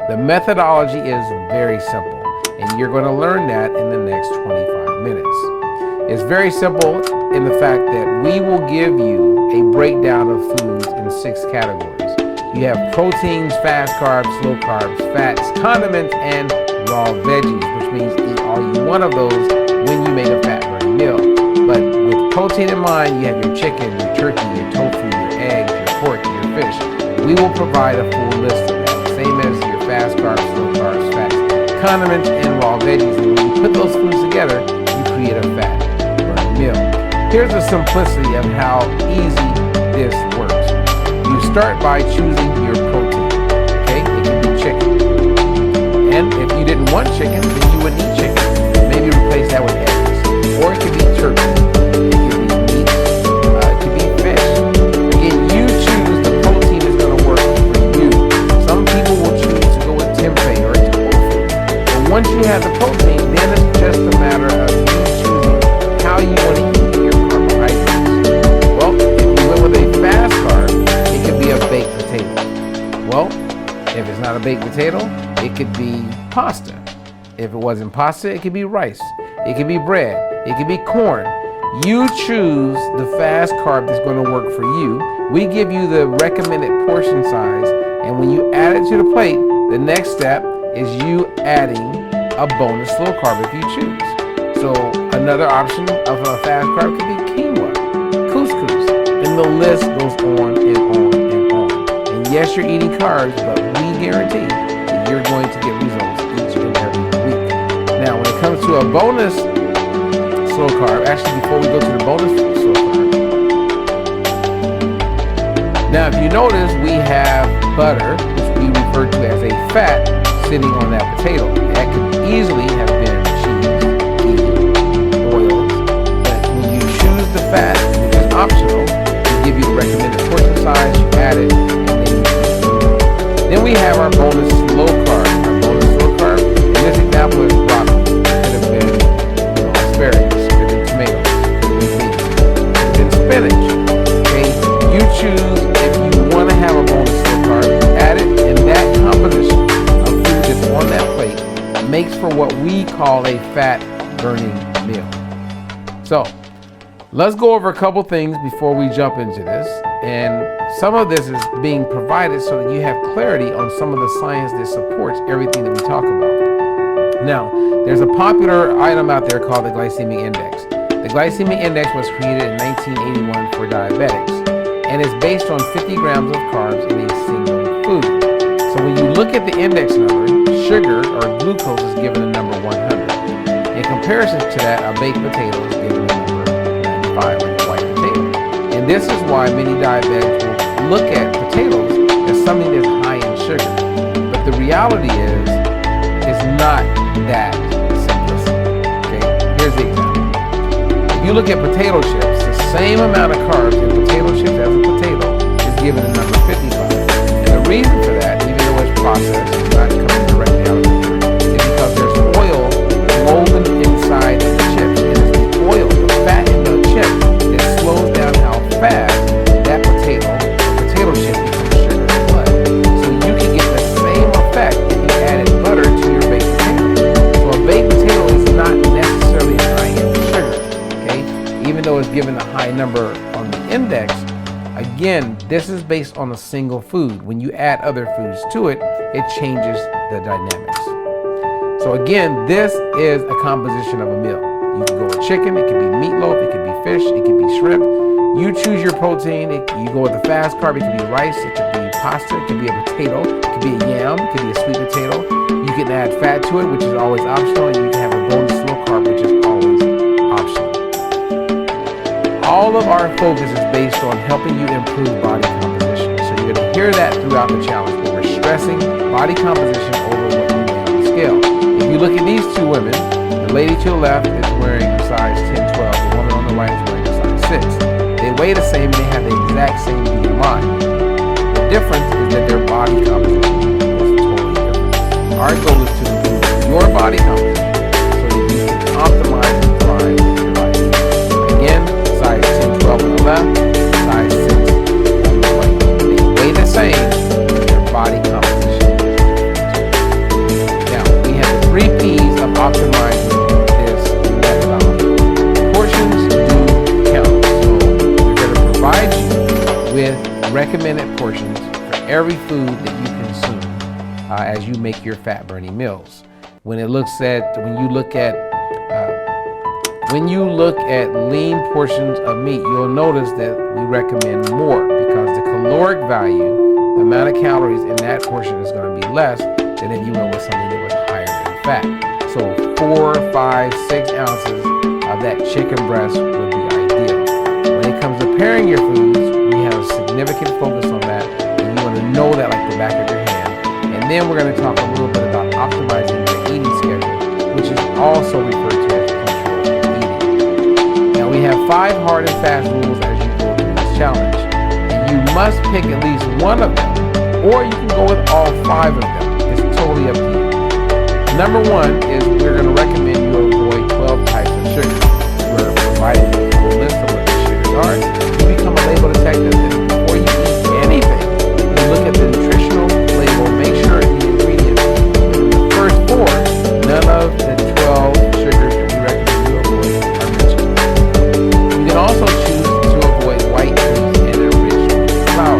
The methodology is very simple, and you're going to learn that in the next 25 minutes. It's very simple in the fact that we will give you a breakdown of foods in 6 categories. You have proteins, fast carbs, slow carbs, fats, condiments, and raw veggies, which means eat all you want of those when you make a fat-burning meal. But with protein in mind, you have your chicken, your turkey, your tofu, your eggs, your pork, your fish. We will provide a full list of that, same as your fast carbs, slow carbs, fats, condiments, and raw veggies. And when you put those foods together, you create a fat-burning meal. Here's the simplicity of how easy this works. You start by choosing your protein, okay? It can be chicken. And if you didn't want chicken, then you wouldn't eat chicken. Maybe replace that with eggs. Or it could be turkey. It could be meat. It could be fish. Again, you choose the protein that's going to work for you. Some people will choose to go with tempeh or tofu. But once you have the protein, then it's just a matter of you choosing how you want to eat your carbohydrates. Well, if you went with a fast carb, it could be a baked potato. Well, if it's not a baked potato, it could be pasta. If it wasn't pasta, it could be rice. It could be bread. It could be corn. You choose the fast carb that's going to work for you. We give you the recommended portion size, and when you add it to the plate, the next step is you adding a bonus slow carb if you choose. So another option of a fast carb could be quinoa, couscous, and the list goes on and on and on. And yes, you're eating carbs, but we guarantee that you're going to get results each and every week. Now, when it comes to a bonus slow carb, actually before we go to the bonus slow carb, now if you notice, we have butter, which we refer to as a fat, sitting on that potato. That could easily have been cheese, ghee, oils, but when you choose the fat, which is optional, we give you the recommended portion size, you add it, and then you choose it. Then we have our bonus low carb. Our bonus low carb, in this example, is broccoli. It could have been asparagus, it could have been tomatoes, it could have been beans, it could have been spinach. Okay, you choose if you want to have a bonus low carb, add it, and that composition of food that's on that plate makes for what we call a fat-burning meal. So, let's go over a couple things before we jump into this. And some of this is being provided so that you have clarity on some of the science that supports everything that we talk about. Now, there's a popular item out there called the glycemic index. The glycemic index was created in 1981 for diabetics, and it's based on 50 grams of carbs in a single food. So when you look at the index number, sugar or glucose is given a number 100. In comparison to that, a baked potato is given a number 95, like a white potato. And this is why many diabetics will look at potatoes as something that's high in sugar. But the reality is, it's not that simplistic. Okay, here's the example. If you look at potato chips, the same amount of carbs in potato chips as a potato is given a number 55. And the reason for that, even though it's processed, it's not coming directly out of the food, is because there's oil woven inside of the chips. And it's the oil, the fat in the chip, that slows down how fast that potato chip becomes sugar in the blood. So you can get the same effect if you added butter to your baked potato. So a baked potato is not necessarily high in sugar, okay? Even though it's given a high number on the index, again, this is based on a single food. When you add other foods to it, it changes the dynamics. So again, this is a composition of a meal. You can go with chicken, it could be meatloaf, it could be fish, it could be shrimp. You choose your protein. You go with the fast carb. It could be rice, it could be pasta, it could be a potato, it could be a yam, it could be a sweet potato. You can add fat to it, which is always optional, and you can have a bonus low carb, which is always optional. All of our focus is based on helping you improve body composition. So you're going to hear that throughout the challenge, but we're stressing body composition over what you weigh on the scale. If you look at these two women, the lady to the left is wearing a size 10, 12. The woman on the right is wearing a size 6. They weigh the same and they have the exact same BMI. The difference is that their body composition is totally different. Our goal is to improve your body composition so that you can optimize and thrive in your life. Again, size 10, 12 on the left, size 6 on the right. They weigh the same, but their body composition is different. recommended portions for every food that you consume as you make your fat-burning meals. When you look at lean portions of meat, you'll notice that we recommend more because the caloric value, the amount of calories in that portion is going to be less than if you went with something that was higher in fat. So 4, 5, 6 ounces of that chicken breast would be ideal. When it comes to pairing your foods, we have a significant focus on that, and you want to know that like the back of your hand. And then we're going to talk a little bit about optimizing your eating schedule, which is also referred to as controlled eating. Now we have 5 hard and fast rules as you go through this challenge, and you must pick at least one of them, or you can go with all 5 of them. It's totally up to you. Number 1 is we're going to recommend you avoid 12 types of sugar. We're providing a full list of what the sugars are. You become a label detective, and before you eat anything, you look at the nutritional label, make sure the ingredients in the first 4, none of the 12 sugars that we recommend you avoid are mentioned. You can also choose to avoid white foods and enriched flour.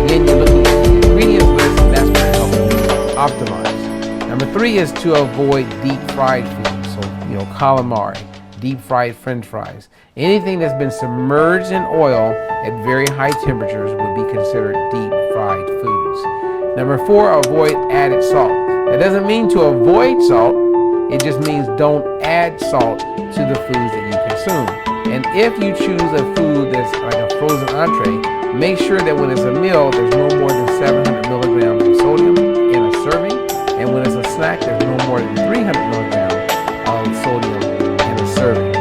Again, you're looking at the ingredients list, and that's going to help you optimize. Number 3 is to avoid deep fried foods, so calamari, deep fried French fries. Anything that's been submerged in oil at very high temperatures would be considered deep fried foods. Number 4, avoid added salt. That doesn't mean to avoid salt, it just means don't add salt to the foods that you consume. And if you choose a food that's like a frozen entree, make sure that when it's a meal, there's no more than 700 milligrams of sodium in a serving. And when it's a snack, there's no more than 300 milligrams of sodium in a serving.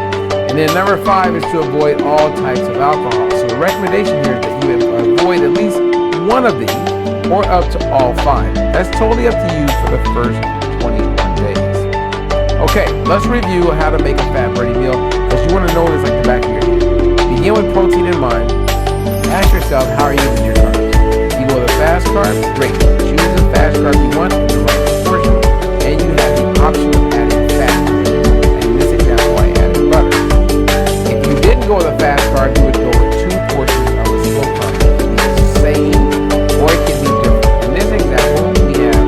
And then number 5 is to avoid all types of alcohol. So the recommendation here is that you avoid at least one of these or up to all 5. That's totally up to you for the first 21 days. Okay, let's review how to make a fat-burning meal because you want to know this like the back of your hand. Begin with protein in mind. Ask yourself, how are you using your carbs? You go with a fast carb? Great. Choose the fast carb you want in the right proportion, and you have the option of adding fat to it. And in this example, I added butter. If you didn't go with a fast carb, you would go with 2 portions of a slow carb. It can be the same, or it can be different. In this example, we have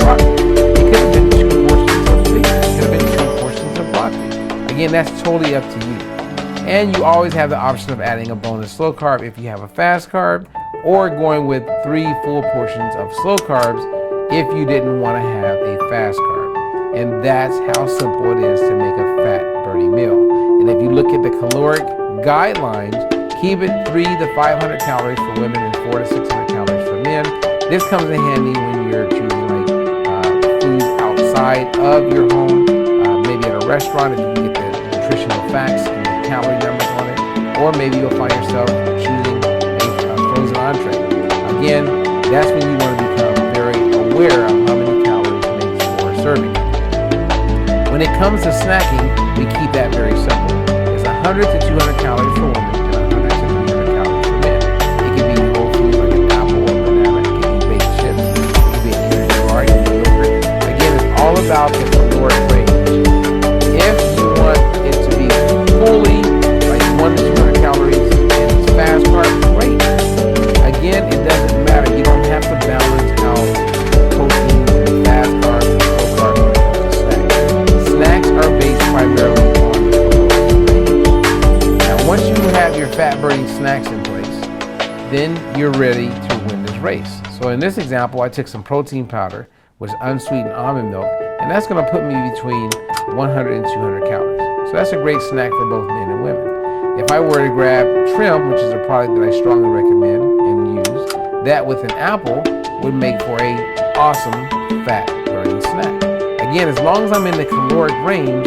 broccoli. It could have been 2 portions of beef. It could have been 2 portions of broccoli. Again, that's totally up to you. And you always have the option of adding a bonus slow carb if you have a fast carb, or going with 3 full portions of slow carbs if you didn't want to have a fast carb. And that's how simple it is to make a fat-burning meal. And if you look at the caloric guidelines, keep it 300 to 500 calories for women and 400 to 600 calories for men. This comes in handy when you're choosing food outside of your home, maybe at a restaurant if you can get the nutritional facts and the calorie numbers on it, or maybe you'll find yourself choosing a frozen entree. Again, that's when you want to become very aware of how many calories makes for a serving. When it comes to snacking, we keep that very simple. It's 100 to 200 calories for women and 100 to 300 calories for men. It can be whole foods like an apple or banana. It can be baked chips. It can be an energy bar. It can be yogurt. Again, it's all about the caloric range. If you want it to be fully like 1 to 200 calories and it's fast carb, great. Again, it doesn't matter. You don't have to balance out protein and fast carbs and slow carbs when it comes to snacks. Snacks are based primarily on the caloric range. Now, once you have your fat-burning snacks in place, then you're ready to win this race. So in this example, I took some protein powder, which is unsweetened almond milk, and that's going to put me between 100 and 200 calories. So that's a great snack for both men and women. If I were to grab Trim, which is a product that I strongly recommend and use, that with an apple would make for a awesome fat-burning snack. Again, as long as I'm in the caloric range,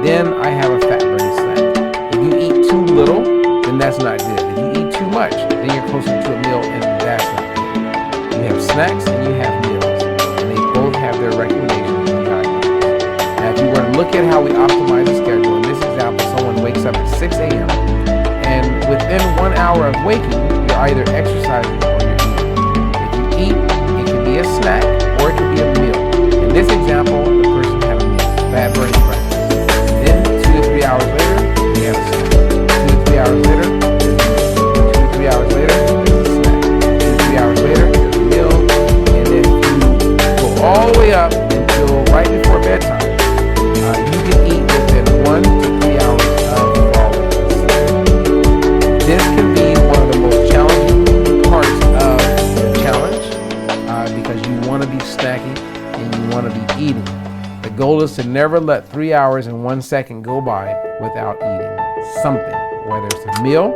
then I have a fat-burning snack. If you eat too little, then that's not good. If you eat too much, then you're closer to a meal, and that's not good. You have snacks and you have meals, and they both have their recommendations and guidelines. Now, if you were to look at how we optimize the schedule, in this example, someone wakes up at 6 a.m., and within 1 hour of waking, you're either exercising or you're eating. If you eat, it can be a snack or it can be a meal. In this example, the person had a meal, fat-burning breakfast. Then 2 to 3 hours later, they have a snack. 2 to 3 hours later, there's a meal. 2 to 3 hours later, there's a snack. you want to be snacking and you want to be eating. The goal is to never let 3 hours and 1 second go by without eating something, whether it's a meal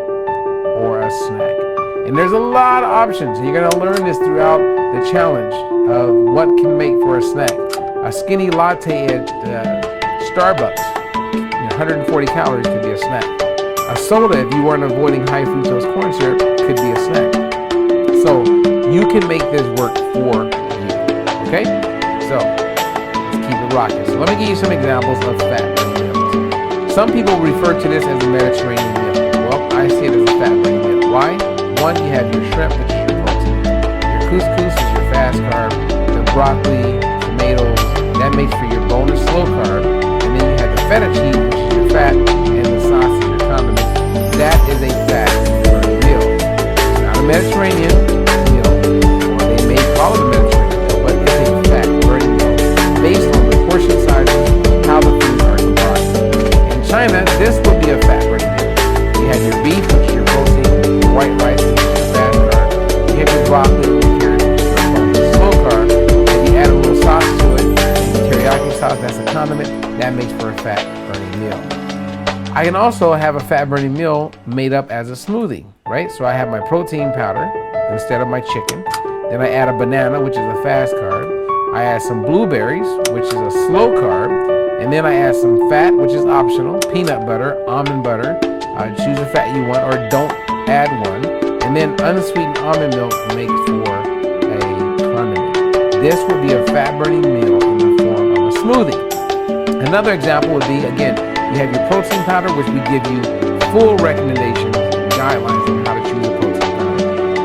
or a snack. And there's a lot of options. You're going to learn this throughout the challenge of what can make for a snack. A skinny latte at Starbucks, 140 calories, could be a snack. A soda, if you weren't avoiding high fructose corn syrup, could be a snack. So you can make this work for you. Okay? So let's keep it rocking. So let me give you some examples of fat-burning meals. Some people refer to this as a Mediterranean meal. Well, I see it as a fat-burning meal. Why? One, you have your shrimp, which is your protein. Your couscous is your fast carb. The broccoli, tomatoes, that makes for your bonus slow carb. And then you have the feta cheese, which is your fat, and the sauce is your condiment. That is a fat-burning meal. It's not a Mediterranean meal, or they may call it a Mediterranean meal, but it's a fat-burning meal based on the portion sizes, how the foods are combined. In China, this would be a fat-burning meal. You have your beef, which is your protein, your white rice, which is your fast carb. You have your broccoli, which is your slow carb. And you add a little sauce to it, and teriyaki sauce, that's a condiment. That makes for a fat-burning meal. I can also have a fat-burning meal made up as a smoothie, right? So I have my protein powder instead of my chicken. Then I add a banana, which is a fast carb. I add some blueberries, which is a slow carb. And then I add some fat, which is optional, peanut butter, almond butter. Choose the fat you want or don't add one. And then unsweetened almond milk makes for a condiment. This would be a fat-burning meal in the form of a smoothie. Another example would be, again, you have your protein powder, which we give you full recommendations and guidelines on how to choose a protein powder.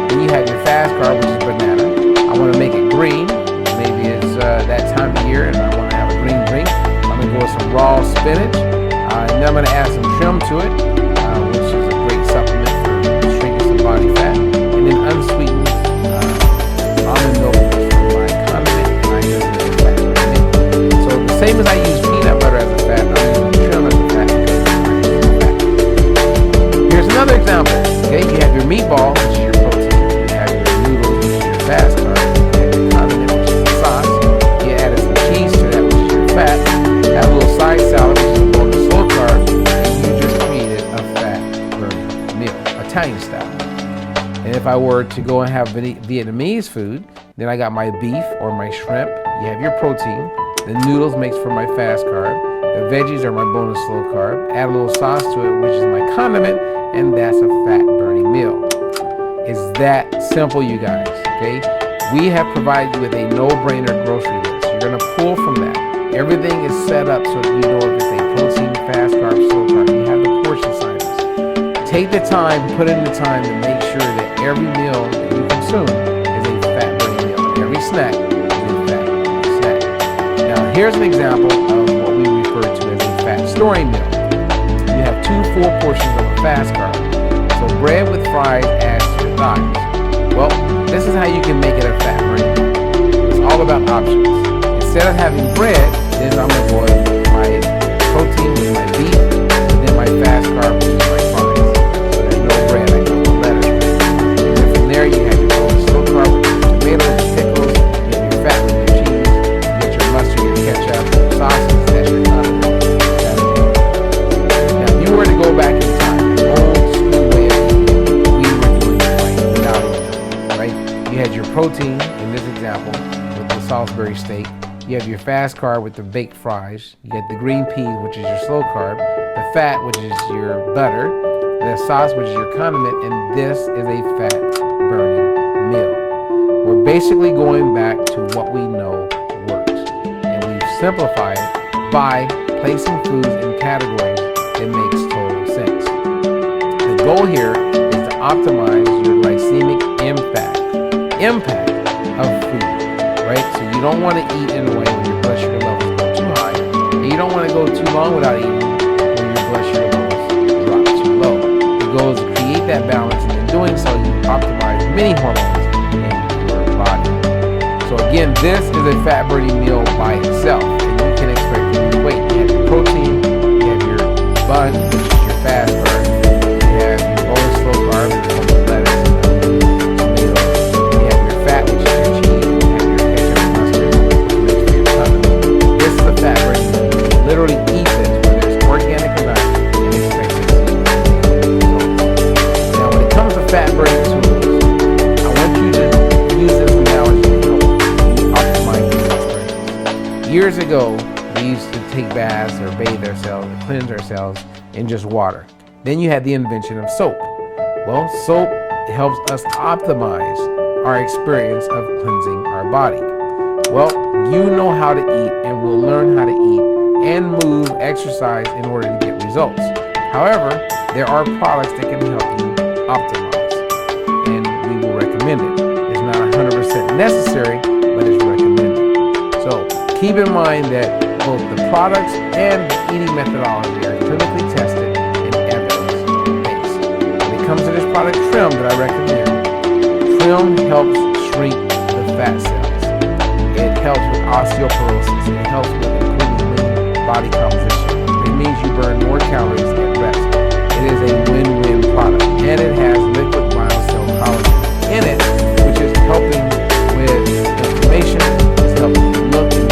Then you have your fast carb, which is banana. I want to make it green. Maybe it's that time of year and I want to have a green drink. I'm going to go with some raw spinach. And then I'm going to add some shrimp to it, which is a great supplement for shrinking some body fat. And then unsweetened almond milk for my condiment, and I use it as a fat. So the same as I use peanut butter as a fat, I'm using shrimp as a fat because I use fat. Here's another example. Okay, you have your meatball, which is your protein. You have your noodles, which is your fast carb. You have your condiment, which is the sauce. You added some cheese to that, which is your fat. Have a little side salad, which is a bonus slow carb, and you just created a fat-burning meal, Italian style. And if I were to go and have Vietnamese food, then I got my beef or my shrimp. You have your protein. The noodles makes for my fast carb. The veggies are my bonus slow carb. Add a little sauce to it, which is my condiment, and that's a fat-burning meal. It's that simple, you guys, okay? We have provided you with a no-brainer grocery list. You're gonna pull from that. Everything is set up so that you know if it's a protein, fast carb, slow carb. You have the portion sizes. Take the time, put in the time to make sure that every meal that you consume is a fat-burning meal. Every snack is a fat-burning snack. Now, here's an example of what we refer to as a fat-storing meal. You have 2 full portions of a fast carb. So bread with fries adds to your thighs. Well, this is how you can make it a fat-burning meal. It's all about options. Instead of having bread, then I'm going to go with my protein with my beef, and then my fast carb, which is my fries. So there's no bread, I go with lettuce. And then from there, you have your bonus slow carb with your tomatoes, your pickles, you have your fat with your cheese, you get your mustard, your ketchup, your sauces, that's your condiment. Now, if you were to go back in time, the old school way of eating, we were doing it right without it, right? You had your protein, in this example, with the Salisbury steak. You have your fast carb with the baked fries. You get the green peas, which is your slow carb. The fat, which is your butter. The sauce, which is your condiment. And this is a fat-burning meal. We're basically going back to what we know works. And we've simplified it by placing foods in categories that makes total sense. The goal here is to optimize your glycemic impact of food. Right? So you don't want to eat in a way where your blood sugar levels go too high, and you don't want to go too long without eating when your blood sugar levels drop too low. The goal is to create that balance, and in doing so, you optimize many hormones in your body. So again, this is a fat-burning meal by itself, and you can expect to lose weight. You have your protein, you have your bun, which is your fast carb, you have your bonus slow carb, which is lettuce, tomatoes, you have your fat, which is your cheese, you have your ketchup, Years ago, we used to take baths or bathe ourselves or cleanse ourselves in just water. Then you had the invention of soap. Well, soap helps us optimize our experience of cleansing our body. Well, you know how to eat and will learn how to eat and move, exercise in order to get results. However, there are products that can help you optimize, and we will recommend it. It's not 100% necessary, but it's recommended. So keep in mind that both the products and the eating methodology are clinically tested and evidence-based. When it comes to this product 𝗬𝗏 that I recommend, 𝗬𝗏 helps shrink the fat cells. It helps with osteoporosis. It helps with improving lean body composition. It means you burn more calories at rest. It is a win-win product, and it has liquid 𝗬𝗂𝗀𝗃𝗃 in it, which is helping with inflammation. It's helping you look and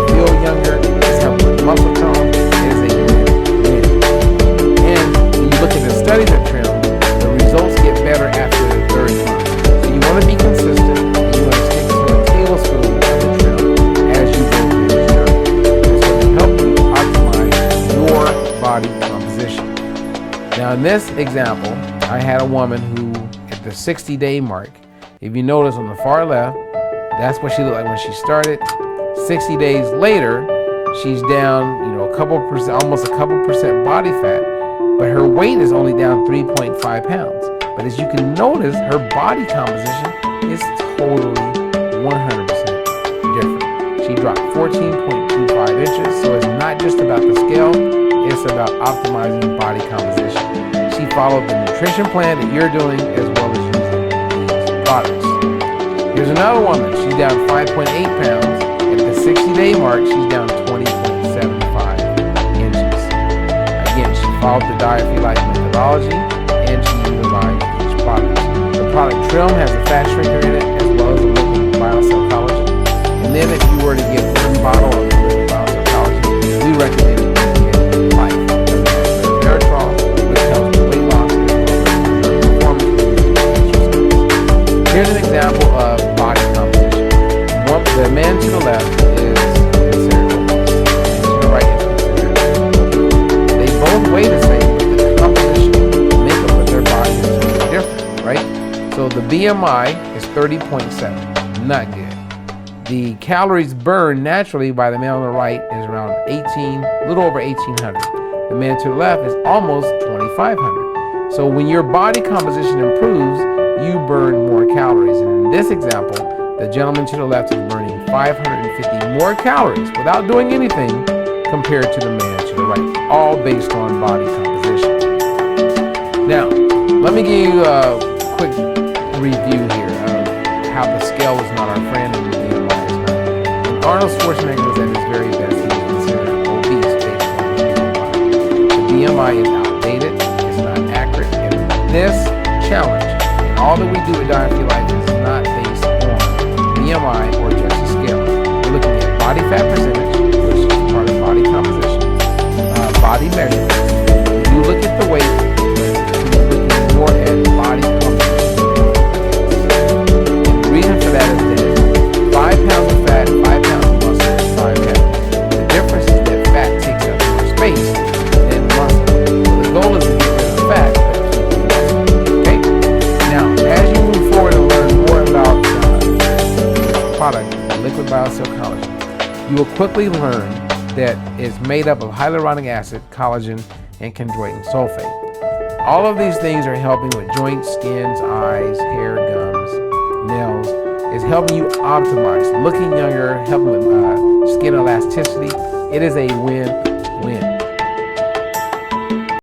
feel younger. It's helping with muscle tone. It is a win-win. And when you look at the studies of 𝗬𝗏, the results get better after the third month. So you want to be consistent. And you want to stick to a tablespoon of the 𝗬𝗏 as you go through this journey. It's going to help you optimize your body composition. Now in this example, I had a woman who, at the 60-day mark, if you notice on the far left, that's what she looked like when she started. 60 days later, she's down, a couple percent, almost a couple percent body fat, but her weight is only down 3.5 pounds. But as you can notice, her body composition is totally 100% different. She dropped 14.25 inches, so it's not just about the scale, it's about optimizing body composition. She followed the nutrition plan that you're doing as well as using these products. Here's another woman. She's down 5.8 pounds. At the 60-day mark, she's down 20.75 inches. Again, she followed the 𝗕𝗏 methodology and she utilized these products. The product 𝗬𝗏 has a fat shrinker in it as well as a liquid 𝗬𝗂𝗀𝗃𝗃. And then if you were to get one bottle of liquid 𝗬𝗂𝗃𝗃, we recommend you get life. 𝗬𝗏, which helps with weight loss as well as performance. Here's an example of body composition. The man to the left is considered obese. The man to the right is considered obese. They both weigh the same, but the composition, the makeup of their body is totally different, right? So the BMI is 30.7, not good. The calories burned naturally by the man on the right is around a little over 1,800. The man to the left is almost 2,500. So when your body composition improves, you burn more calories. And in this example, the gentleman to the left is burning 550 more calories without doing anything compared to the man to the right, all based on body composition. Now, let me give you a quick review here of how the scale is not our friend and the BMI is not. When Arnold Schwarzenegger was at his very best, he was considered obese based on his BMI. The BMI is outdated, it's not accurate, and this challenge and all that we do at 𝗕𝗏 Life is not based on BMI or just a scale. We're looking at body fat percentage, which is part of body composition, body measurement. When you look at the weight, you're looking more at body composition. And the reason for that is that 5 pounds of fat, 5 pounds of muscle is 5 pounds. The difference is that fat takes up more space than muscle. So the goal is to get rid of fat, but keep the muscle. Okay? Now, as you move forward and learn more about product, liquid 𝗬𝗂𝗀𝗃𝗃, you will quickly learn that it's made up of hyaluronic acid, collagen, and chondroitin sulfate. All of these things are helping with joints, skins, eyes, hair, gums, nails. It's helping you optimize, looking younger, helping with skin elasticity. It is a win